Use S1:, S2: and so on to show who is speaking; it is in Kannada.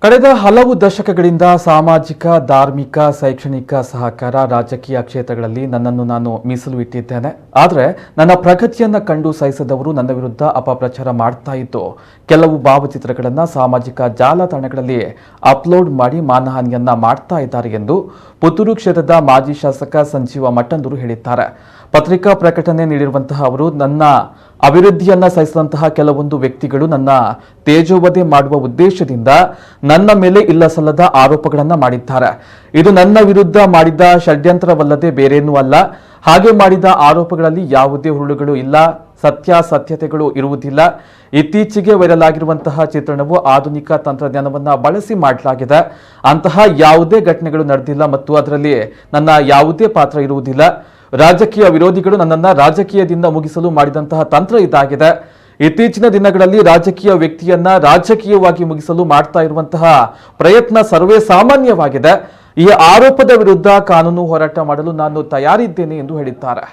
S1: ಕಳೆದ ಹಲವು ದಶಕಗಳಿಂದ ಸಾಮಾಜಿಕ, ಧಾರ್ಮಿಕ, ಶೈಕ್ಷಣಿಕ, ಸಹಕಾರ, ರಾಜಕೀಯ ಕ್ಷೇತ್ರಗಳಲ್ಲಿ ನನ್ನನ್ನು ನಾನು ಮೀಸಲು ಇಟ್ಟಿದ್ದೇನೆ. ಆದರೆ ನನ್ನ ಪ್ರಗತಿಯನ್ನು ಕಂಡು ಸಹಿಸದವರು ನನ್ನ ವಿರುದ್ಧ ಅಪಪ್ರಚಾರ ಮಾಡ್ತಾ ಇದ್ದು ಕೆಲವು ಭಾವಚಿತ್ರಗಳನ್ನು ಸಾಮಾಜಿಕ ಜಾಲತಾಣಗಳಲ್ಲಿ ಅಪ್ಲೋಡ್ ಮಾಡಿ ಮಾನಹಾನಿಯನ್ನ ಮಾಡ್ತಾ ಇದ್ದಾರೆ ಎಂದು ಪುತ್ತೂರು ಕ್ಷೇತ್ರದ ಮಾಜಿ ಶಾಸಕ ಸಂಜೀವ ಮಟ್ಟಂದೂರು ಹೇಳಿದ್ದಾರೆ. ಪತ್ರಿಕಾ ಪ್ರಕಟಣೆ ನೀಡಿರುವಂತಹ ಅವರು, ನನ್ನ ಅಭಿವೃದ್ಧಿಯನ್ನ ಸಹಿಸಿದಂತಹ ಕೆಲವೊಂದು ವ್ಯಕ್ತಿಗಳು ನನ್ನ ತೇಜೋವಧೆ ಮಾಡುವ ಉದ್ದೇಶದಿಂದ ನನ್ನ ಮೇಲೆ ಇಲ್ಲಸಲ್ಲದ ಆರೋಪಗಳನ್ನು ಮಾಡಿದ್ದಾರೆ. ಇದು ನನ್ನ ವಿರುದ್ಧ ಮಾಡಿದ ಷಡ್ಯಂತ್ರವಲ್ಲದೆ ಬೇರೇನೂ ಅಲ್ಲ. ಹಾಗೆ ಮಾಡಿದ ಆರೋಪಗಳಲ್ಲಿ ಯಾವುದೇ ಹುರುಳುಗಳು ಇಲ್ಲ, ಸತ್ಯಾಸತ್ಯತೆಗಳು ಇರುವುದಿಲ್ಲ. ಇತ್ತೀಚೆಗೆ ವೈರಲ್ ಆಗಿರುವಂತಹ ಚಿತ್ರಣವು ಆಧುನಿಕ ತಂತ್ರಜ್ಞಾನವನ್ನ ಬಳಸಿ ಮಾಡಲಾಗಿದೆ. ಅಂತಹ ಯಾವುದೇ ಘಟನೆಗಳು ನಡೆದಿಲ್ಲ ಮತ್ತು ಅದರಲ್ಲಿ ನನ್ನ ಯಾವುದೇ ಪಾತ್ರ ಇರುವುದಿಲ್ಲ. ರಾಜಕೀಯ ವಿರೋಧಿಗಳು ನನ್ನನ್ನು ರಾಜಕೀಯದಿಂದ ಮುಗಿಸಲು ಮಾಡಿದಂತಹ ತಂತ್ರ ಇದಾಗಿದೆ. ಇತ್ತೀಚಿನ ದಿನಗಳಲ್ಲಿ ರಾಜಕೀಯ ವ್ಯಕ್ತಿಯನ್ನ ರಾಜಕೀಯವಾಗಿ ಮುಗಿಸಲು ಮಾಡ್ತಾ ಇರುವಂತಹ ಪ್ರಯತ್ನ ಸರ್ವೇ ಸಾಮಾನ್ಯವಾಗಿದೆ. ಈ ಆರೋಪದ ವಿರುದ್ಧ ಕಾನೂನು ಹೋರಾಟ ಮಾಡಲು ನಾನು ತಯಾರಿದ್ದೇನೆ ಎಂದು ಹೇಳಿದ್ದಾರೆ.